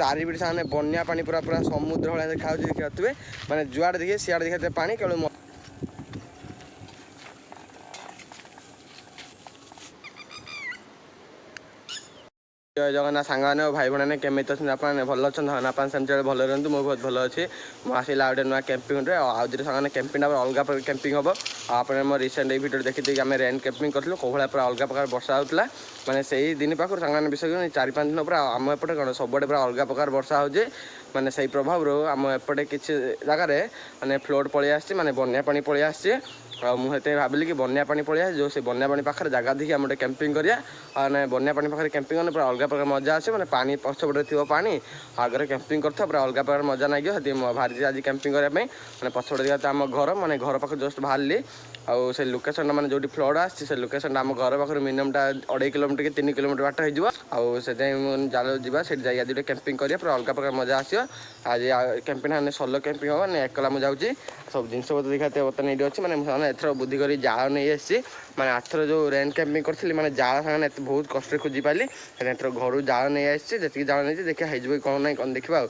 चारिपटे सामने बन्या पानी पूरा पूरा समुद्र भाया देखा देखिए माने जुआड़े देखिए सियाड़े देखिए पानी केवल जय जगन्नाथ सांगने भाई भाई केमी अच्छे आप भल अच्छा धान आप सेमती भल रही मुझे बहुत भल अच्छे मुझे आसला गोटे नुआ कैंपिंग आउे सांगे कैंपिंग अलग प्रकार कैंपिंग हम आप रिसेंट ये भिडियो देखी आम रेन कैंपिंग करूँ कौ भाया पूरा अलग प्रकार वर्षा होता मैंने से दिन पाखर सांगे विषय 4-5 दिन पूरा आम एपटे कौन सब पूरा अलग प्रकार वर्षा हो मैंने से प्रभाव आम एपटे किसी जगार मैंने फ्लोड पलि आसी मैंने बन्या पानी पलि आसी मुझे भाविली कि बन्या पानी पलि जो से बन्या पानी पाखे जगह देखिए आम कैंपिंग करिया मैंने बन्या पानी पाखे कैंपिंग करने पूरा अलग प्रकार मजा आसे मैंने पानी पछपटे थी पानी आगे कैंपिंग कर पूरा अलग प्रकार मजा लगे बाहरी आज कैंपिंग करने मैंने पछपटे देखा आम घर मैंने घर पाखे जस्ट बाहरी आउ से लोकेशन मैंने जो फ्लड आसी लोकेशन आम घर पाखे मिनिममटा 2.5 किलोमीटर कि 3 किलोमीटर बाट हो जाल जा जाए आज कैंपिंग करिया पूरा अलग प्रकार मजा आस आज कैंपिंग सोलो कैंपिंग हम एकला मुझे सब जिन पत्र देखा बर्तमान ये अच्छी मैंने एथर बुद्धि कर जाल नहीं आसी मैंने आथर जो रेन कैंपिंग करी मैंने जाल सागे बहुत कष्ट खोजी पाली एथर घर जाल नहीं आसी जी जाल नहीं देखिए हो कौन ना कौन देखा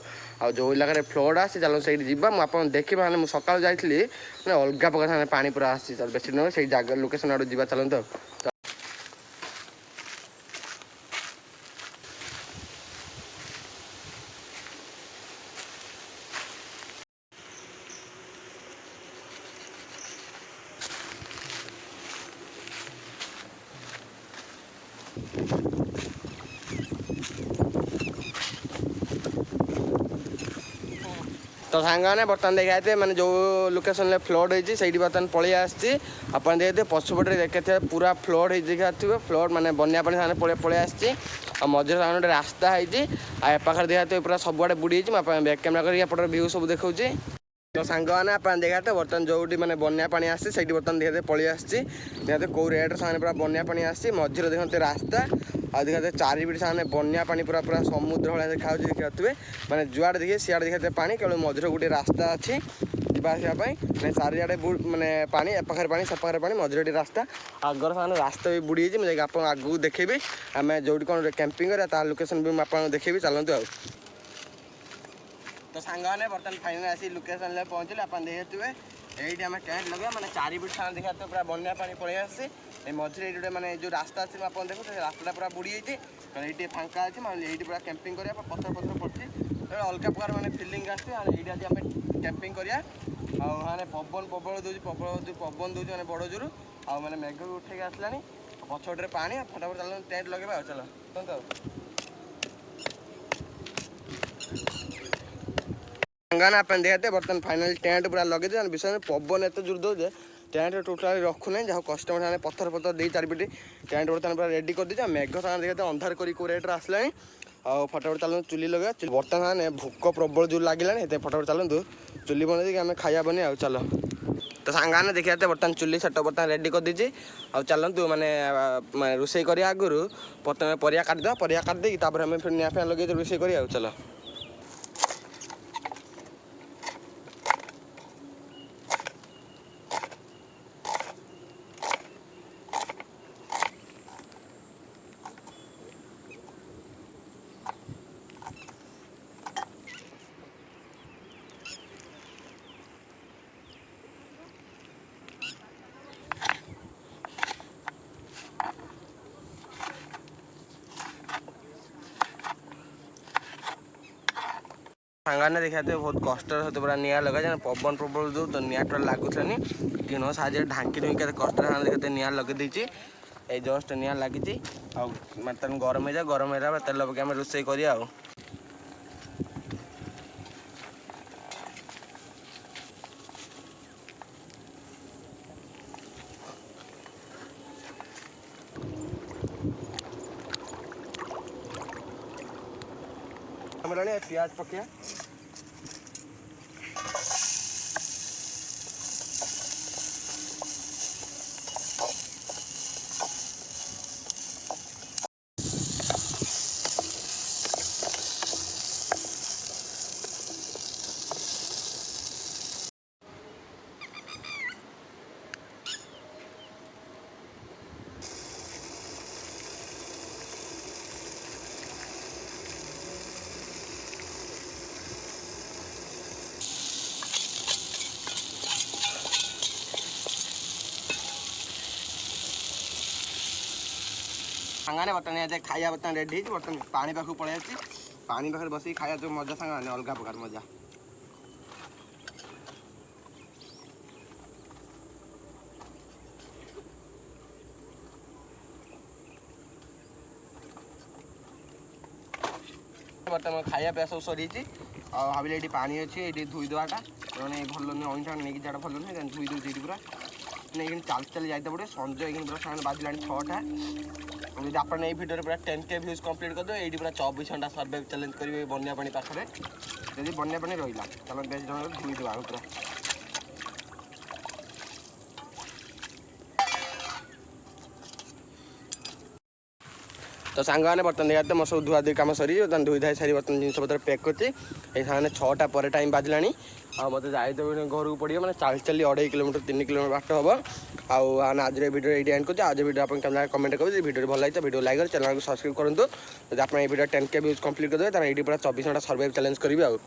जो इलाकार फ्लड आसी चलो से आप देखिए मैंने सकाल जाइली मैंने अलग प्रकार पानी पूरा आसी बेसी नुह से जगह लोकेशन आड़ जा चलते तो सांगने बर्तमान देखा मैंने जो लोकेशन फ्लड होती बर्तमान पलि आसी आप देखते पछपटे देखते पूरा फ्लड हो देखा फ्लड मैंने बन्या पानी सामने पलि आसी मझे सामने गोटे रास्ता है पाखे देखा पूरा सबुआड़े बुड़ी बैक कैमेरा कर व्यू सब देखा तो सांगने आप देखा बर्तमान जो मैंने बन्या पानी आसी से बर्तमान देखते पलि आसी देखते कौ रेट सामने पूरा बन्या पानी आसी मझे देखते रास्ता आ देखते चारिपटे सामने बन्या पानी पूरा पूरा समुद्र भाया देखा देखिए मैंने जुआड़े देखिए सियाड़े देखिए पानी केवल मझे गोटे रास्ता अच्छी जावासवाई मैंने चारिआडे मैंने पानी एपाखे पानी सेपाखे पानी मझे रास्ता आगर सामने रास्ता भी बुड़ी मुझे आप आगू देखेबी आम जो कौन कैंपिंग करा लोकेशन भी आपको देखेबी चलते आ तो सांगने बर्तमान फाइनाल आसी लोकेशन पहुँचले आप देखिए ये आम टेंट लगे मैंने चारिपट सामने देखा पूरा बन्या पानी पलि आसी मझे ये मैंने जो रास्ता अच्छे आप देखो रास्ता पूरा बुड़ी ये फांका अच्छे मैंने ये पूरा कैंपिंग करा पथर पथर पड़े अलग प्रकार मैंने फिलिंग आस कैंपिंग करा मैंने पवन प्रबल दूसरी पवन दूसरी मैंने बड़ जोर आ मैंने मेघ भी उठे आसला पछपटे पानी फटाफट चलो टेंट लगे चलो सांगने आप देखते बर्तमान फाइनाल टेंट पूरा लगे विषय पवन एत जोर दौजे टेंट टोटाली रखुना जहाँ कस्टमर सामने पत्थर पत्थर दे चारिपटे टेंट बर्तमान पूरा रेडी कर दीजिए मेघ सामने देखते अंधार करी को रेट आसला आ फटाफट चलते चुली लगे बर्तमान भोक प्रबल जोर लगे फटाफट चलतु चुली बन आम खाया बनी आ चल तो सांगने देखते बर्तमान चुली सेट बर्तमान रेडी कर दीजिए आ चलतु मैंने रोषे करा आगु प्रथम परिया काटिद परिया काटिदेकी आम फिर निआ फैन लगे रोषे कर चल सांगने देखा बहुत कष्ट सहित पूरा निआ लगे पवन प्रबल जो तो निआ टोल लगुनि टीन साहय ढांकी ढुई कष्ट देखते निआ लगे ये जस्ट निआ लगी मतलब गरम हो जाए गरम हो तेल पकड़ रोषे करा प्याज पकड़ सांगाने बर्तमान आज खाया बर्तमान रेडी हो बर्तमान पानी पाखु पलि पानी पाखे बस खाया जो मजा सांगाने अलग प्रकार मजा बर्तमान खाया पे सब सरी भाविले ये पानी अच्छे ये धोई देवाटा मैंने भल नुह अईठा नहीं जाटा भल नुहे धोई दूसरी पूरा नहीं चल चल जाते पड़े संजय पूरा सामान बाजिला 6टा जब आप भिडियो पूरा 10K व्यूज कंप्लीट कर दे ये पूरा 24 घंटा सर्वे चैलेंज करेंगे बन्या पानी पाखे जब बन्या पानी रहा चलो बेस जन धोई देवा पूरा तो सांग मैंने बर्तमान देखते मो सब धुआ धुई कम सरी धोई धाई सारी बर्तमान जिन पतर पैक करती सामने 6टा पर टाइम बाजिला मत जाए घर को पड़ो मैंने चल चली 2.5 किलोमीटर 3 किलोमीटर बाट हम आज वीडियो ये एंड करते आज वीडियो आप कमेंट करेंगे वीडियो भल लगे वीडियो लाइक चैनल को सब्सक्राइब करूँ जब आप वीडियो 10K व्यूज कंप्लीट करदे ये पूरा 24 घंटा सर्वाइव चैलेंज करेंगे।